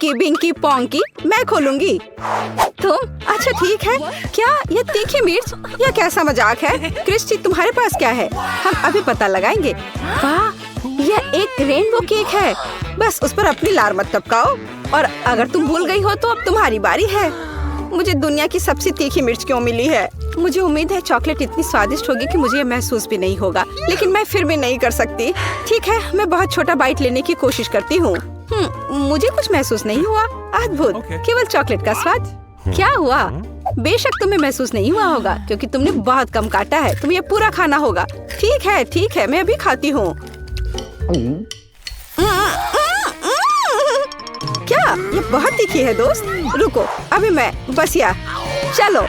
Inky Venky ponky मैं खोलूंगी। तुम अच्छा ठीक है। क्या ये तीखी मिर्च? यह कैसा मजाक है? क्रिस्टी तुम्हारे पास क्या है? हम अभी पता लगाएंगे। वाह, यह एक रेनबो केक है। बस उस पर अपनी लार मत टपकाओ। और अगर तुम भूल गई हो तो अब तुम्हारी बारी है। मुझे दुनिया की सबसे तीखी मिर्च क्यों मिली है? मुझे उम्मीद है चॉकलेट इतनी स्वादिष्ट होगी कि मुझे महसूस भी नहीं होगा, लेकिन मैं फिर भी नहीं कर सकती। ठीक है, मैं बहुत छोटा बाइट लेने की कोशिश करती हूँ। मुझे कुछ महसूस नहीं हुआ। अद्भुत, केवल चॉकलेट का स्वाद। क्या हुआ? बेशक तुम्हें महसूस नहीं हुआ होगा क्योंकि तुमने बहुत कम काटा है। तुम्हें ये पूरा खाना होगा। ठीक है, मैं अभी खाती हूँ। क्या ये बहुत तीखी है दोस्त? रुको, अभी मैं बस या चलो।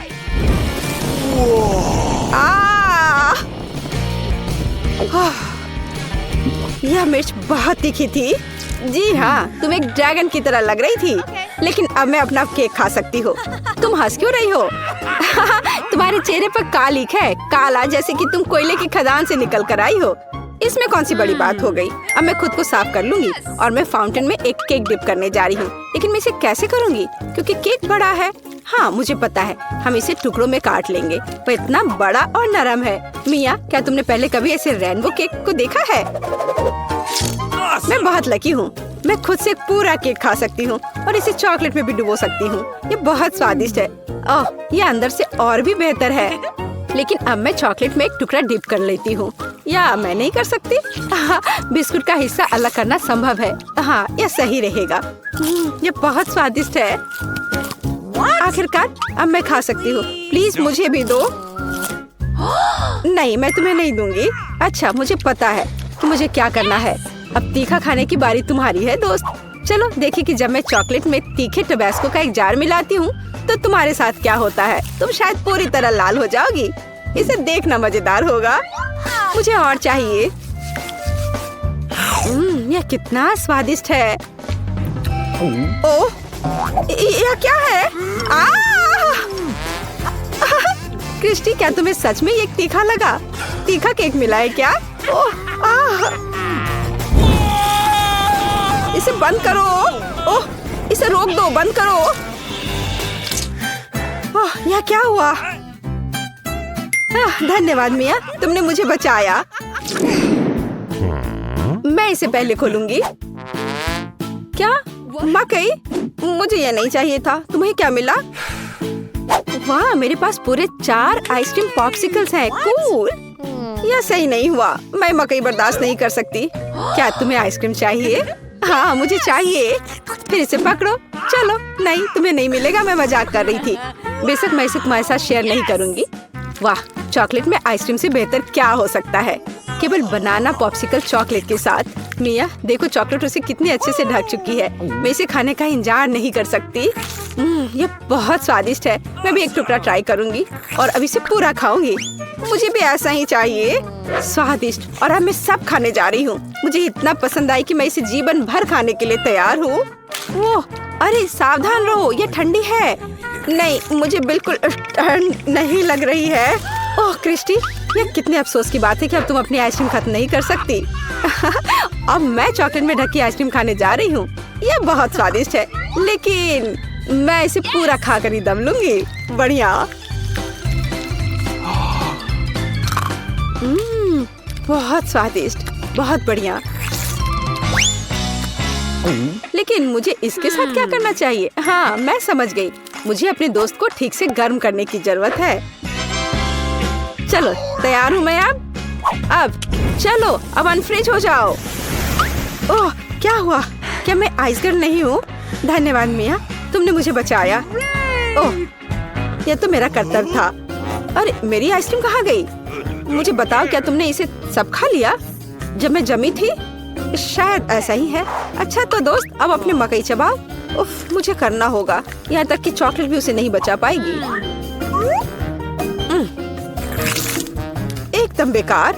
यह मिर्च बहुत तीखी थी। जी हाँ, तुम एक ड्रैगन की तरह लग रही थी। लेकिन अब मैं अपना केक खा सकती हूँ। तुम हंस क्यों रही हो? तुम्हारे चेहरे पर कालिक है, काला जैसे कि तुम कोयले की खदान से निकल कर आई हो। इसमें कौन सी बड़ी बात हो गई? अब मैं खुद को साफ कर लूंगी और मैं फाउंटेन में एक केक डिप करने जा रही हूँ। लेकिन मैं इसे कैसे करूँगी क्योंकि केक बड़ा है। हाँ, मुझे पता है, हम इसे टुकड़ों में काट लेंगे। पर इतना बड़ा और नरम है। मिया, क्या तुमने पहले कभी ऐसे रेनबो केक को देखा है? मैं बहुत लकी हूँ। मैं खुद से पूरा केक खा सकती हूँ और इसे चॉकलेट में भी डुबो सकती हूँ। ये बहुत स्वादिष्ट है। ओह, ये अंदर से और भी बेहतर है। लेकिन अब मैं चॉकलेट में एक टुकड़ा डिप कर लेती हूँ। या मैं नहीं कर सकती? बिस्कुट का हिस्सा अलग करना संभव है। हाँ, यह सही रहेगा। ये बहुत स्वादिष्ट है। आखिरकार अब मैं खा सकती हूँ। प्लीज मुझे भी दो। नहीं, मैं तुम्हें नहीं दूंगी। अच्छा, मुझे पता है कि मुझे क्या करना है। अब तीखा खाने की बारी तुम्हारी है दोस्त। चलो देखिए कि जब मैं चॉकलेट में तीखे टबैस्को का एक जार मिलाती हूँ तो तुम्हारे साथ क्या होता है। तुम शायद पूरी तरह लाल हो जाओगी। इसे देखना मजेदार होगा। मुझे और चाहिए। यह कितना स्वादिष्ट है। ओह, यह क्या है? क्रिस्टी, क्या तुम्हें सच में ये तीखा लगा? तीखा केक मिला है क्या? इसे बंद करो। ओह, इसे रोक दो, बंद करो। ओह, यह क्या हुआ? धन्यवाद मिया, तुमने मुझे बचाया। मैं इसे पहले खोलूंगी। क्या? मकई? मुझे यह नहीं चाहिए था। तुम्हें क्या मिला? वाह, मेरे पास पूरे 4 आइसक्रीम पॉप्सिकल्स हैं। कूल। यह सही नहीं हुआ। मैं मकई बर्दाश्त नहीं कर सकती। क्या तुम्हें आइसक्रीम चाहिए? हाँ, मुझे चाहिए। फिर इसे पकड़ो। चलो। नहीं, तुम्हें नहीं मिलेगा। मैं मजाक कर रही थी। बेशक मैं इसे तुम्हारे साथ शेयर नहीं करूंगी। वाह, चॉकलेट में आइसक्रीम से बेहतर क्या हो सकता है? केवल बनाना पॉप्सिकल चॉकलेट के साथ। मिया, देखो चॉकलेट उसे कितनी अच्छे से ढक चुकी है। मैं इसे खाने का इंतजार नहीं कर सकती। ये बहुत स्वादिष्ट है। मैं भी एक टुकड़ा ट्राई करूंगी और अब इसे पूरा खाऊंगी। मुझे भी ऐसा ही चाहिए। स्वादिष्ट। और अब मैं सब खाने जा रही हूँ। मुझे इतना पसंद आई कि मैं इसे जीवन भर खाने के लिए तैयार हूँ। ओह, अरे सावधान रहो, ये ठंडी है। नहीं, मुझे बिल्कुल ठंड नहीं लग रही है। ओह क्रिस्टी, ये कितने अफसोस की बात है कि अब तुम अपनी आइसक्रीम खत्म नहीं कर सकती। अब मैं चॉकलेट में ढकी आइसक्रीम खाने जा रही हूँ। यह बहुत स्वादिष्ट है, लेकिन मैं इसे पूरा खाकर ही दम लूंगी। बढ़िया। बहुत स्वादिष्ट, बहुत बढ़िया। लेकिन मुझे इसके साथ क्या करना चाहिए? हाँ, मैं समझ गई। मुझे अपने दोस्त को ठीक से गर्म करने की जरूरत है। चलो, तैयार हूँ मैं अब चलो, अब अनफ्रीज हो जाओ। ओह, क्या हुआ? क्या मैं आइस गर्ल नहीं हूँ? धन्यवाद मिया, तुमने मुझे बचाया। ओह, यह तो मेरा कर्तव्य था। अरे, मेरी आइसक्रीम कहाँ गई? मुझे बताओ, क्या तुमने इसे सब खा लिया जब मैं जमी थी? शायद ऐसा ही है। अच्छा तो दोस्त, अब अपने मकई चबाओ। उफ, मुझे करना होगा। यहाँ तक कि चॉकलेट भी उसे नहीं बचा पाएगी। एकदम बेकार,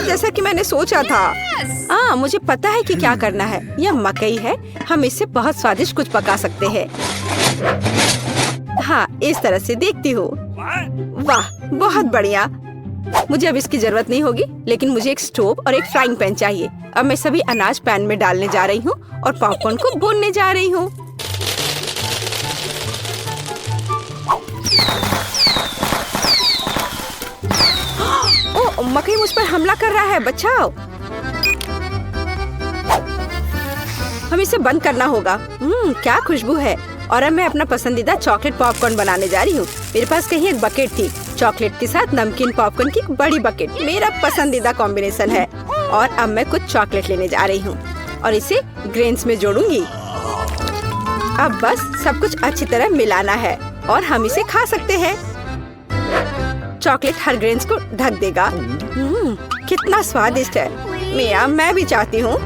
जैसा कि मैंने सोचा था। मुझे पता है कि क्या करना है। यह मकई है, हम इससे बहुत स्वादिष्ट कुछ पका सकते हैं। हाँ, इस तरह से देखती हूँ। वाह, बहुत बढ़िया। मुझे अब इसकी जरूरत नहीं होगी, लेकिन मुझे एक स्टोव और एक फ्राइंग पैन चाहिए। अब मैं सभी अनाज पैन में डालने जा रही हूँ और पॉपकॉर्न को भूनने जा रही हूँ। मकई मुझ पर हमला कर रहा है, बचाओ। हम इसे बंद करना होगा। क्या खुशबू है। और अब मैं अपना पसंदीदा चॉकलेट पॉपकॉर्न बनाने जा रही हूँ। मेरे पास कहीं एक बकेट थी, चॉकलेट के साथ नमकीन पॉपकॉर्न की एक बड़ी बकेट मेरा पसंदीदा कॉम्बिनेशन है। और अब मैं कुछ चॉकलेट लेने जा रही हूँ और इसे ग्रेन्स में जोड़ूंगी। अब बस सब कुछ अच्छी तरह मिलाना है और हम इसे खा सकते हैं। चॉकलेट हर ग्रेन्स को ढक देगा। कितना स्वादिष्ट है। मिया, मैं भी चाहती हूँ।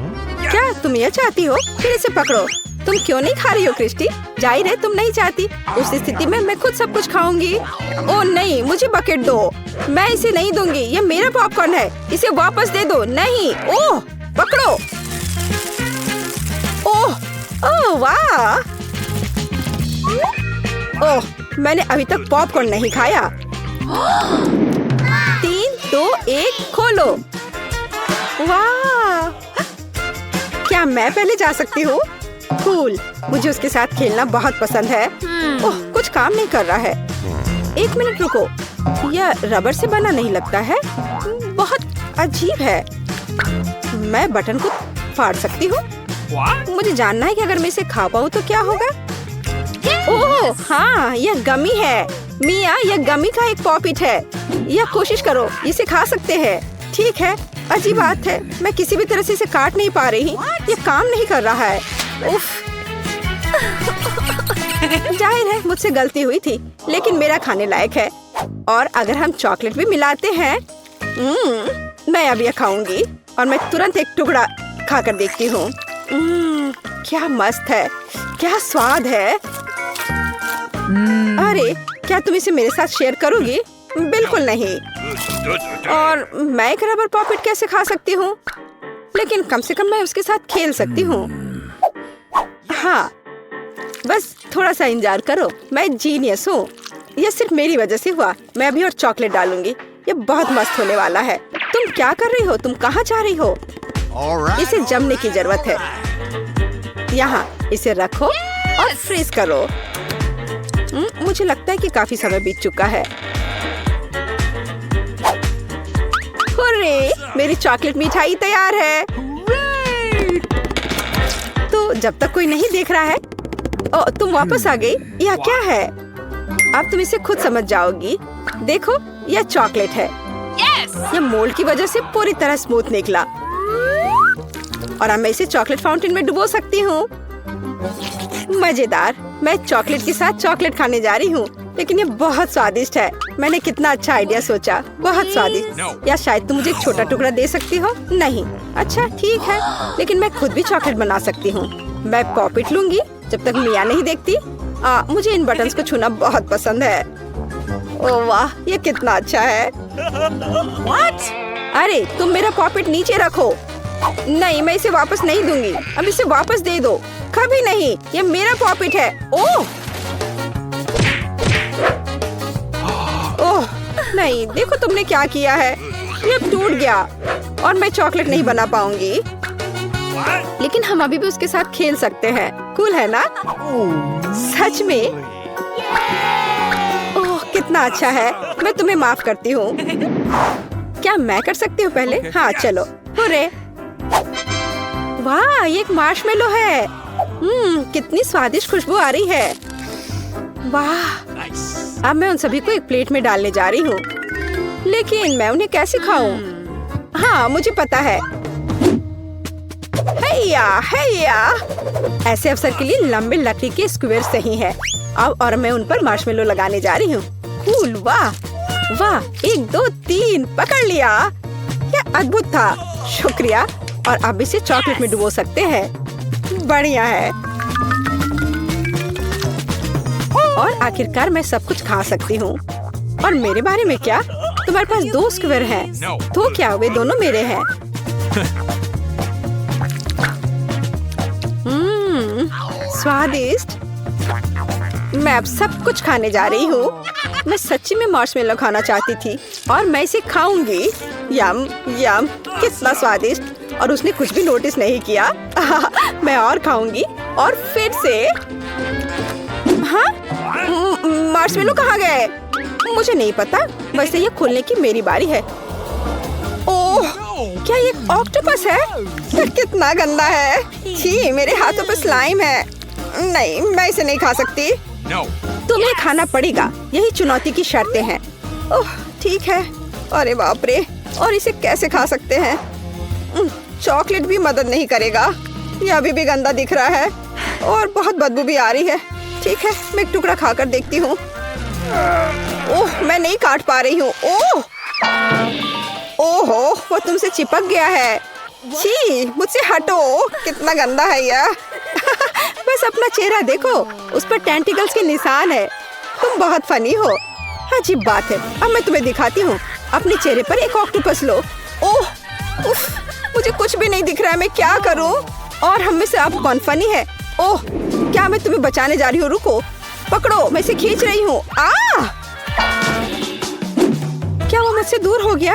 क्या तुम यह चाहती हो? फिर इसे पकड़ो। तुम क्यों नहीं खा रही हो क्रिस्टी? जाहिर है तुम नहीं चाहती। उस स्थिति में मैं खुद सब कुछ खाऊंगी। ओह नहीं, मुझे बकेट दो। मैं इसे नहीं दूंगी, ये मेरा पॉपकॉर्न है। इसे वापस दे दो। नहीं। ओह, पकड़ो। ओह, ओह वाह। ओह, मैंने अभी तक पॉपकॉर्न नहीं खाया। 3, 2, 1, खोलो। वाह, क्या मैं पहले जा सकती हूँ? कूल, मुझे उसके साथ खेलना बहुत पसंद है। ओह, कुछ काम नहीं कर रहा है। 1 मिनट रुको, यह रबर से बना नहीं लगता है। बहुत अजीब है। मैं बटन को फाड़ सकती हूँ। मुझे जानना है कि अगर मैं इसे खा पाऊँ तो क्या होगा। ओह हाँ, यह गमी है। मिया, यह गमी का एक पॉपिट है। यह कोशिश करो, इसे खा सकते हैं। ठीक है, अजीब बात है, मैं किसी भी तरह से इसे काट नहीं पा रही। ये काम नहीं कर रहा है। उफ। जाहिर है मुझसे गलती हुई थी, लेकिन मेरा खाने लायक है। और अगर हम चॉकलेट भी मिलाते हैं, मैं अब यह खाऊंगी और मैं तुरंत एक टुकड़ा खाकर देखती हूँ। क्या मस्त है, क्या स्वाद है। अरे, क्या तुम इसे मेरे साथ शेयर करोगी? बिल्कुल नहीं। और मैं एक रबर पॉपिट कैसे खा सकती हूँ? लेकिन कम से कम मैं उसके साथ खेल सकती हूँ। हाँ, बस थोड़ा सा इंतजार करो। मैं जीनियस हूँ। यह सिर्फ मेरी वजह से हुआ। मैं अभी और चॉकलेट डालूंगी। ये बहुत मस्त होने वाला है। तुम क्या कर रही हो? तुम कहाँ जा रही हो? इसे जमने की जरूरत है। यहाँ इसे रखो और फ्रीज करो। मुझे लगता है कि काफी समय बीत चुका है। हुर्रे, मेरी चॉकलेट मिठाई तैयार है। तो जब तक कोई नहीं देख रहा है। ओ, तुम वापस आ गई। यह क्या है? अब तुम इसे खुद समझ जाओगी। देखो, यह चॉकलेट है। यह मोल्ड की वजह से पूरी तरह स्मूथ निकला। और अब मैं इसे चॉकलेट फाउंटेन में डुबो सकती हूँ। मजेदार। मैं चॉकलेट के साथ चॉकलेट खाने जा रही हूँ, लेकिन ये बहुत स्वादिष्ट है। मैंने कितना अच्छा आइडिया सोचा। बहुत स्वादिष्ट। या शायद तुम मुझे एक छोटा टुकड़ा दे सकती हो? नहीं। अच्छा ठीक है, लेकिन मैं खुद भी चॉकलेट बना सकती हूँ। मैं पॉपिट लूंगी जब तक मिया नहीं देखती। मुझे इन बटन्स को छूना बहुत पसंद है। ओह वाह, ये कितना अच्छा है। What? अरे, तुम मेरा पॉपिट नीचे रखो। नहीं, मैं इसे वापस नहीं दूंगी। अब इसे वापस दे दो। कभी नहीं, ये मेरा पॉपिट है। ओह ओह नहीं, देखो तुमने क्या किया है। ये टूट गया और मैं चॉकलेट नहीं बना पाऊंगी। लेकिन हम अभी भी उसके साथ खेल सकते हैं। कूल है ना? सच में? ओह कितना अच्छा है। मैं तुम्हें माफ करती हूँ। क्या मैं कर सकती हूँ पहले? हाँ चलो। हुर्रे। वाह, ये एक मार्शमेलो है। कितनी स्वादिष्ट खुशबू आ रही है। वाह। अब मैं उन सभी को एक प्लेट में डालने जा रही हूँ, लेकिन मैं उन्हें कैसे खाऊं? हाँ, मुझे पता है। हैया, हैया। ऐसे अवसर के लिए लंबे लकड़ी के स्क्वायर सही है। अब और मैं उन पर मार्शमेलो लगाने जा रही हूँ। कूल, वाह वाह। 1, 2, 3 पकड़ लिया। क्या अद्भुत था। शुक्रिया। और अब इसे चॉकलेट में डुबो सकते हैं। बढ़िया है। और आखिरकार मैं सब कुछ खा सकती हूँ। और मेरे बारे में क्या? तुम्हारे पास 2 स्क्वायर हैं। तो क्या वे दोनों मेरे हैं? स्वादिष्ट। मैं अब सब कुछ खाने जा रही हूँ। मैं सच्ची में मार्शमेलो खाना चाहती थी और मैं इसे खाऊंगी। यम यम, कितना स्वादिष्ट। और उसने कुछ भी नोटिस नहीं किया। मैं और खाऊंगी और फिर से। हाँ, मार्शमेलो कहाँ गए? मुझे नहीं पता। वैसे ये खोलने की मेरी बारी है। क्या ये ऑक्टोपस है? कितना गंदा है। छी, मेरे हाथों पर स्लाइम है। नहीं, मैं इसे नहीं खा सकती। तुम्हें खाना पड़ेगा, यही चुनौती की शर्तें हैं। ओह ठीक है। अरे बाप रे, और इसे कैसे खा सकते हैं? चॉकलेट भी मदद नहीं करेगा। यह अभी भी गंदा दिख रहा है और बहुत बदबू भी आ रही है। ठीक है, मैं एक टुकड़ा खाकर देखती हूँ। ओह, मैं नहीं काट पा रही हूँ। ओह ओहो, वो तुमसे चिपक गया है। छी, मुझसे हटो। कितना गंदा है यह। बस अपना चेहरा देखो, उस पर टेंटिकल्स के निशान है। तुम बहुत फनी हो। अजीब बात है। अब मैं तुम्हें दिखाती हूँ। अपने चेहरे पर एक ऑक्टोपस लो। ओह उफ, मुझे कुछ भी नहीं दिख रहा है। मैं क्या करूँ? और हम में से अब कौन फनी है? ओह, क्या मैं तुम्हें बचाने जा रही हूँ? रुको, पकड़ो, मैं इसे खींच रही हूँ। क्या वो मुझसे दूर हो गया?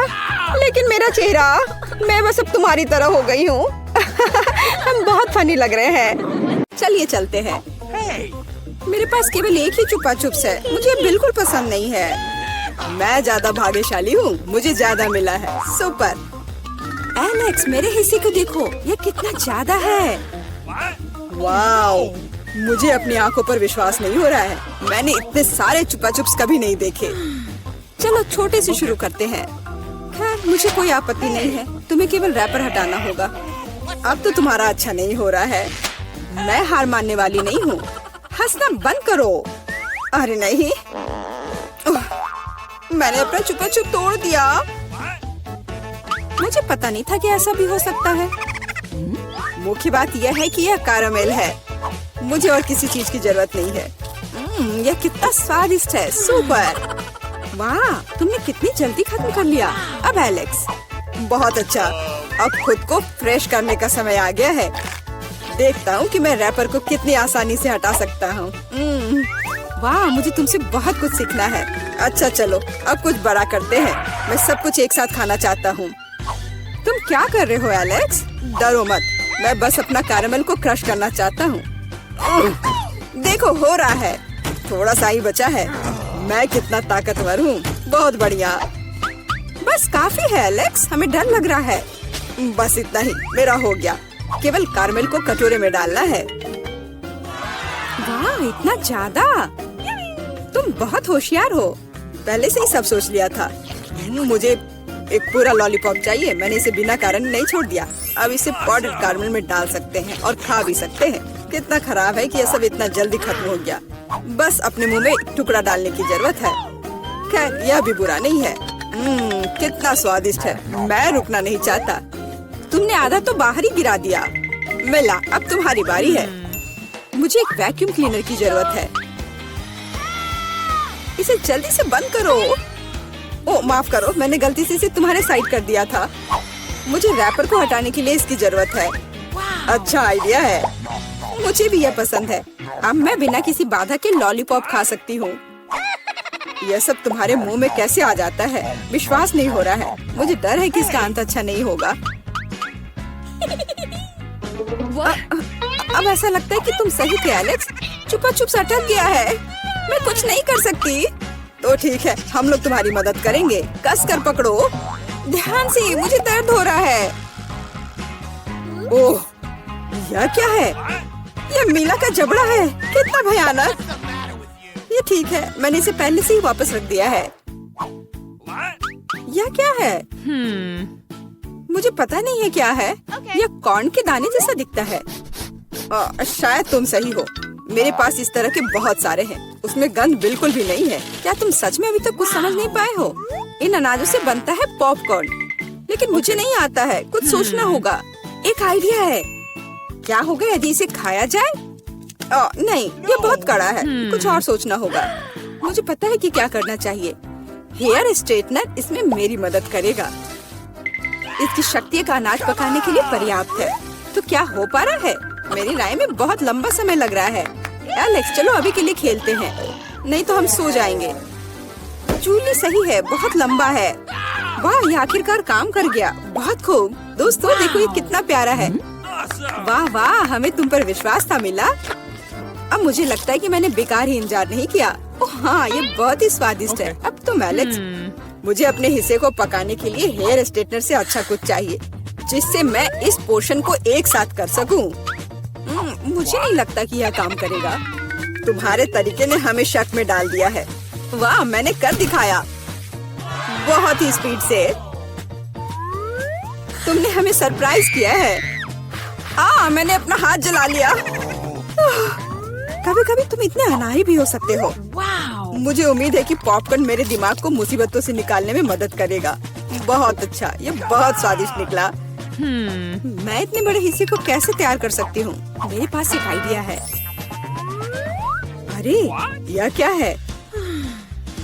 लेकिन मेरा चेहरा, मैं बस अब तुम्हारी तरह हो गई हूँ। हम बहुत फनी लग रहे हैं। चलिए चलते हैं। मेरे पास केवल एक ही चुपा चुप्स है। मुझे बिल्कुल पसंद नहीं है। मैं ज्यादा भाग्यशाली हूँ, मुझे ज्यादा मिला है। सुपर। एलेक्स, मेरे हिस्से को देखो, ये कितना ज्यादा है। वाओ, मुझे अपनी आंखों पर विश्वास नहीं हो रहा है। मैंने इतने सारे चुपा चुप्स कभी नहीं देखे। चलो छोटे से शुरू करते हैं। खैर, मुझे कोई आपत्ति नहीं है। तुम्हें केवल रैपर हटाना होगा। अब तो तुम्हारा अच्छा नहीं हो रहा है। मैं हार मानने वाली नहीं हूँ। हंसना बंद करो। अरे नहीं, मैंने अपना चुपा चुप तोड़ दिया। मुझे पता नहीं था कि ऐसा भी हो सकता है। मुख्य बात यह है कि यह कैरामेल है। मुझे और किसी चीज की जरूरत नहीं है। यह कितना स्वादिष्ट है। सुपर। वाह, तुमने कितनी जल्दी खत्म कर लिया। अब एलेक्स, बहुत अच्छा। अब खुद को फ्रेश करने का समय आ गया है। देखता हूँ कि मैं रैपर को कितनी आसानी से हटा सकता हूँ। वाह, मुझे तुमसे बहुत कुछ सीखना है। अच्छा चलो, अब कुछ बड़ा करते हैं। मैं सब कुछ एक साथ खाना चाहता हूँ। तुम क्या कर रहे हो एलेक्स? डरो मत, मैं बस अपना कैरामेल को क्रश करना चाहता हूँ। देखो, हो रहा है। थोड़ा सा ही बचा है। मैं कितना ताकतवर हूँ। बहुत बढ़िया। बस काफी है एलेक्स, हमें डर लग रहा है। बस इतना ही, मेरा हो गया। केवल कैरामेल को कटोरे में डालना है। वाह, इतना ज्यादा। तुम बहुत होशियार हो। पहले से ही सब सोच लिया था। मुझे एक पूरा लॉलीपॉप चाहिए। मैंने इसे बिना कारण नहीं छोड़ दिया। अब इसे पाउडर कैरामेल में डाल सकते हैं और खा भी सकते हैं। कितना खराब है कि यह सब इतना जल्दी खत्म हो गया। बस अपने मुंह में एक टुकड़ा डालने की जरूरत है। खैर, यह भी बुरा नहीं है। कितना स्वादिष्ट है। मैं रुकना नहीं चाहता। तुमने आधा तो बाहर ही गिरा दिया। मिला, अब तुम्हारी बारी है। मुझे एक वैक्यूम क्लीनर की जरूरत है। इसे जल्दी से बंद करो। ओह माफ करो, मैंने गलती से इसे तुम्हारे साइड कर दिया था। मुझे रैपर को हटाने के लिए इसकी जरूरत है। अच्छा आइडिया है। मुझे भी यह पसंद है। अब मैं बिना किसी बाधा के लॉलीपॉप खा सकती हूँ। यह सब तुम्हारे मुंह में कैसे आ जाता है? विश्वास नहीं हो रहा है। मुझे डर है कि इसका अंत अच्छा नहीं होगा। अब ऐसा लगता है कि तुम सही थे एलेक्स। चुपा चुप अटक गया है। मैं कुछ नहीं कर सकती। तो ठीक है, हम लोग तुम्हारी मदद करेंगे। कस कर पकड़ो। ध्यान से, मुझे दर्द हो रहा है। ओह, यह क्या है? यह मीला का जबड़ा है। कितना भयानक। ये ठीक है, मैंने इसे पहले से ही वापस रख दिया है। यह क्या है? मुझे पता नहीं है क्या है। यह कॉर्न के दाने जैसा दिखता है। शायद तुम सही हो। मेरे पास इस तरह के बहुत सारे हैं। उसमें गंध बिल्कुल भी नहीं है। क्या तुम सच में अभी तक कुछ समझ नहीं पाए हो? इन अनाजों से बनता है पॉपकॉर्न, लेकिन मुझे नहीं आता है। कुछ सोचना होगा। एक आइडिया है। क्या होगा यदि इसे खाया जाए? नहीं, ये बहुत कड़ा है। कुछ और सोचना होगा। मुझे पता है कि क्या करना चाहिए। हेयर स्ट्रेटनर इसमें मेरी मदद करेगा। इसकी शक्ति का अनाज पकाने के लिए पर्याप्त है। तो क्या हो पा रहा है? मेरी राय में बहुत लंबा समय लग रहा है। एलेक्स, चलो अभी के लिए खेलते हैं, नहीं तो हम सो जाएंगे। जूली सही है, बहुत लंबा है। वाह, ये आखिरकार काम कर गया। बहुत खूब। दोस्तों देखो, ये कितना प्यारा है। वाह वाह, हमें तुम पर विश्वास था मिला। अब मुझे लगता है कि मैंने बेकार ही इंतजार नहीं किया। ओह हाँ, ये बहुत ही स्वादिष्ट है। अब तुम एलेक्स, मुझे अपने हिस्से को पकाने के लिए हेयर स्ट्रेटनर से अच्छा कुछ चाहिए, जिससे मैं इस पोर्शन को एक साथ कर सकूं। मुझे नहीं लगता कि यह काम करेगा। तुम्हारे तरीके ने हमें शक में डाल दिया है। वाह, मैंने कर दिखाया, बहुत ही स्पीड से। तुमने हमें सरप्राइज किया है। मैंने अपना हाथ जला लिया। कभी कभी तुम इतने अनाड़ी भी हो सकते हो। मुझे उम्मीद है कि पॉपकॉर्न मेरे दिमाग को मुसीबतों से निकालने में मदद करेगा। बहुत अच्छा, ये बहुत स्वादिष्ट निकला। मैं इतने बड़े हिस्से को कैसे तैयार कर सकती हूँ? मेरे पास एक आइडिया है। अरे, यह क्या है?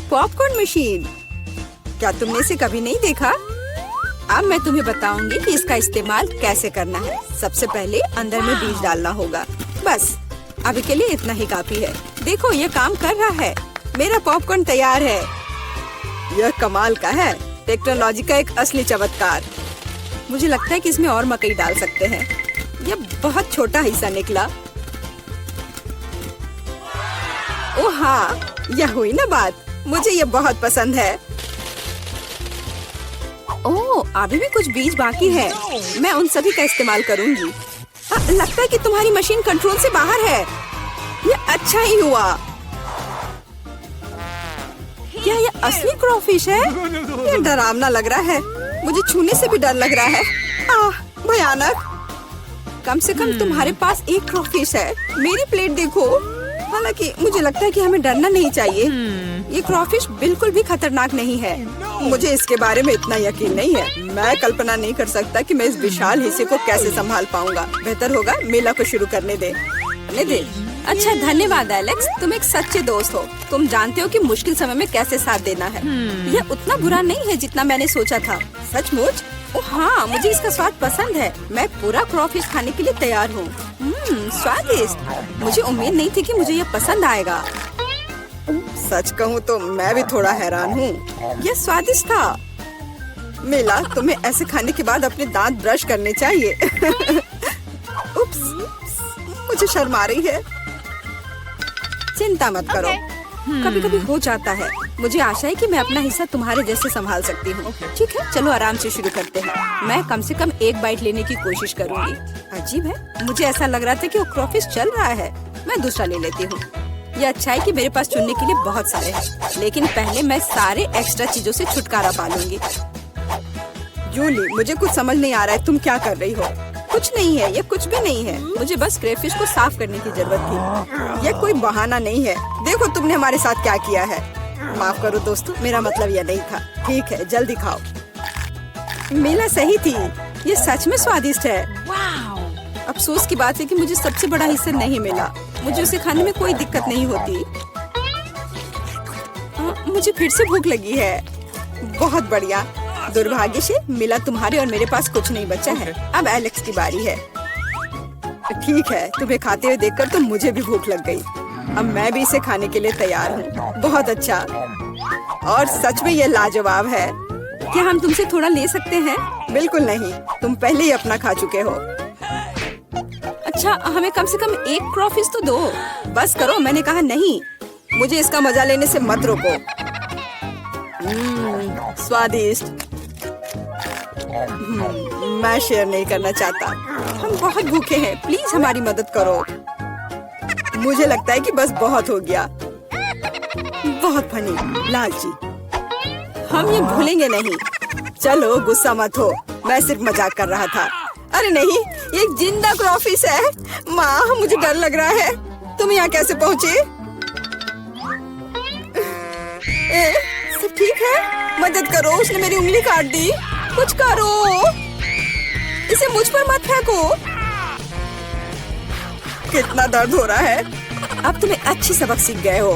Popcorn machine. क्या तुमने इसे कभी नहीं देखा? अब मैं तुम्हें बताऊंगी कि इसका इस्तेमाल कैसे करना है। सबसे पहले अंदर में बीज डालना होगा। बस अभी के लिए इतना ही काफी है। देखो, ये काम कर रहा है। मेरा पॉपकॉर्न तैयार है। यह कमाल का है, टेक्नोलॉजी का एक असली चमत्कार। मुझे लगता है कि इसमें और मकई डाल सकते हैं। यह बहुत छोटा हिस्सा निकला। ओह हाँ, यह हुई ना बात। मुझे यह बहुत पसंद है। ओह, अभी भी कुछ बीज बाकी है। मैं उन सभी का इस्तेमाल करूंगी। लगता है कि तुम्हारी मशीन कंट्रोल से बाहर है। यह अच्छा ही हुआ। क्या यह असली क्रॉफिश है? यह डरावना लग रहा है। मुझे छूने से भी डर लग रहा है। भयानक। कम से कम तुम्हारे पास एक क्रॉफिश है। मेरी प्लेट देखो। हालांकि मुझे लगता है कि हमें डरना नहीं चाहिए। ये क्रॉफिश बिल्कुल भी खतरनाक नहीं है। मुझे इसके बारे में इतना यकीन नहीं है। मैं कल्पना नहीं कर सकता कि मैं इस विशाल हिस्से को कैसे संभाल पाऊंगा। बेहतर होगा मेला को शुरू करने दे। अच्छा, धन्यवाद एलेक्स, तुम एक सच्चे दोस्त हो। तुम जानते हो कि मुश्किल समय में कैसे साथ देना है। यह उतना बुरा नहीं है जितना मैंने सोचा था। सचमुच? ओह हाँ, मुझे इसका स्वाद पसंद है। मैं पूरा क्रॉफिश खाने के लिए तैयार हूँ। स्वादिष्ट। मुझे उम्मीद नहीं थी कि मुझे यह पसंद आएगा। सच कहूँ तो मैं भी थोड़ा हैरान हूँ। यह स्वादिष्ट था। मिला, तुम्हें ऐसे खाने के बाद अपने दांत ब्रश करने चाहिए। उप्स, मुझे शर्म आ रही है। चिंता मत करो, कभी कभी हो जाता है। मुझे आशा है कि मैं अपना हिस्सा तुम्हारे जैसे संभाल सकती हूँ। ठीक है, चलो आराम से शुरू करते हैं। मैं कम से कम एक बाइट लेने की कोशिश करूँगी। अजीब है, मुझे ऐसा लग रहा था कि वो क्रॉफिश चल रहा है। मैं दूसरा ले लेती हूँ। ये अच्छा है कि मेरे पास चुनने के लिए बहुत सारे हैं, लेकिन पहले मैं सारे एक्स्ट्रा चीजों से छुटकारा पा लूंगी। जूली, मुझे कुछ समझ नहीं आ रहा है, तुम क्या कर रही हो? कुछ नहीं है, ये कुछ भी नहीं है। मुझे बस क्रेफिश को साफ करने की जरूरत थी। ये कोई बहाना नहीं है। देखो तुमने हमारे साथ क्या किया है। माफ करो दोस्तों, मेरा मतलब यह नहीं था। ठीक है, जल्दी खाओ। मिला सही थी, ये सच में स्वादिष्ट है। अफसोस की बात है कि मुझे सबसे बड़ा हिस्सा नहीं मिला। मुझे उसे खाने में कोई दिक्कत नहीं होती। मुझे फिर से भूख लगी है। बहुत बढ़िया। दुर्भाग्य से मिला, तुम्हारे और मेरे पास कुछ नहीं बचा है। अब एलेक्स की बारी है। ठीक है, तुम्हें खाते हुए देखकर तो मुझे भी भूख लग गई। अब मैं भी इसे खाने के लिए तैयार हूँ। बहुत अच्छा, और सच में ये लाजवाब है। क्या हम तुमसे थोड़ा ले सकते हैं? बिल्कुल नहीं, तुम पहले ही अपना खा चुके हो। अच्छा, हमें कम से कम एक क्रॉफिश तो दो। बस करो, मैंने कहा नहीं। मुझे इसका मजा लेने से मत रोको। स्वादिष्ट। मैं शेयर नहीं करना चाहता। हम बहुत भूखे हैं, प्लीज हमारी मदद करो। मुझे लगता है कि बस बहुत हो गया। बहुत फनी, लालची। हम ये भूलेंगे नहीं। चलो गुस्सा मत हो, मैं सिर्फ मजाक कर रहा था। अरे नहीं, ये एक जिंदा क्रॉफिश है। माँ, मुझे डर लग रहा है। तुम यहाँ कैसे पहुँचे? सब ठीक है? मदद करो, उसने मेरी उंगली काट दी। कुछ करो, इसे मुझ पर मत फेंको। कितना दर्द हो रहा है। अब तुम्हें अच्छी सबक सीख गए हो।